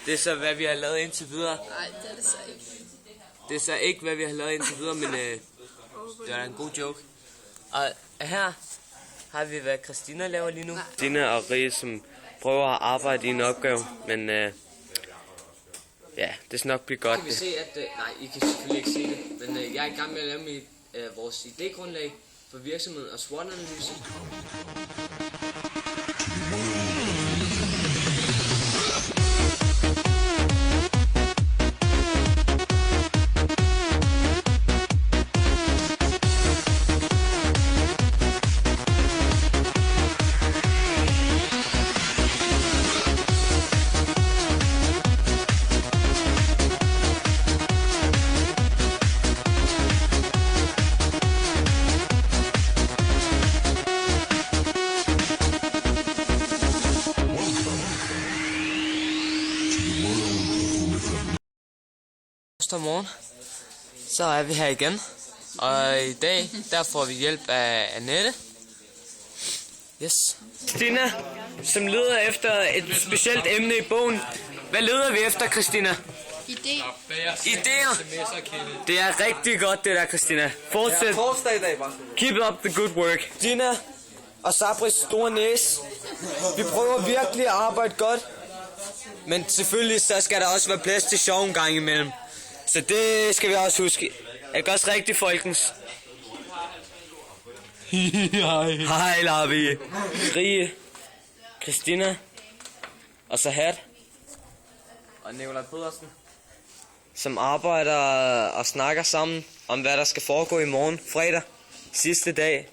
Det er så, hvad vi har lavet indtil videre. Nej, det er det så ikke. Det er så ikke, hvad vi har lavet indtil videre, men det er en god joke. Og her har vi, hvad Christina laver lige nu. Christina og Rie, som prøver at arbejde i en opgave, men ja, det skal nok blive godt. Kan vi se, at nej, I kan selvfølgelig ikke se det, men jeg er i gang med at lave vores idégrundlag for virksomheden og SWOT-analyse. Morgen, så er vi her igen, og i dag der får vi hjælp af Annette. Yes. Christina, som leder efter et specielt emne i bogen. Hvad leder vi efter, Christina? Idéer. Det er rigtig godt, det der, Christina. Fortsæt. Keep up the good work. Christina og Sabris store næse. Vi prøver virkelig at arbejde godt, men selvfølgelig så skal der også være plads til sjov en gang imellem. Så det skal vi også huske. Er det også rigtigt, folkens? Hej, Larvi. Rie, Christina, og så Hat. Og Nikolaj Pedersen. Som arbejder og snakker sammen om, hvad der skal foregå i morgen, fredag. Sidste dag.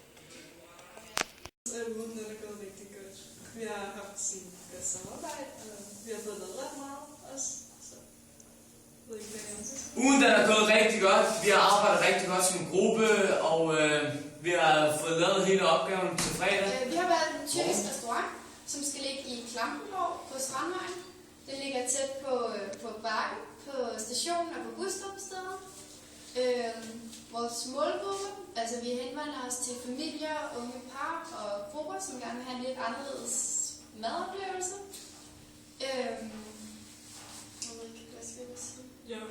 Ugen er gået rigtig godt. Vi har haft sådan et godt samarbejde, og vi har fået lavet ret meget også. Så jeg ved ikke, hvad jeg synes. Ugen den er gået rigtig godt. Vi har arbejdet rigtig godt som gruppe, og vi har fået lavet hele opgaven til fredag. Vi har været en tyrkisk restaurant, som skal ligge i Klampenborg på Strandvejen. Det ligger tæt på Bakken, på stationen og på busstoppestedet. Vores målgruppe, altså vi henvender os til familier, unge par og grupper, som gerne vil have en lidt anderledes madoplevelse. Hvad skal jeg sige? Jo,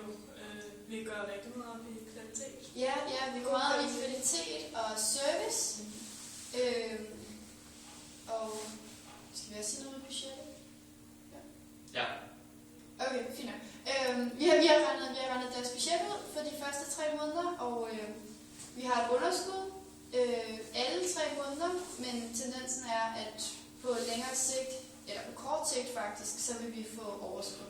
vi gør rigtig meget op i kvalitet. Ja, vi går meget op i kvalitet og service. Og skal vi også sige noget med budgettet? Ja. Okay, fint. Vi har regnet deres budget ud for de første 3 måneder, og vi har et underskud alle 3 måneder, men tendensen er, at på længere sigt, eller på kort sigt faktisk, så vil vi få overskud.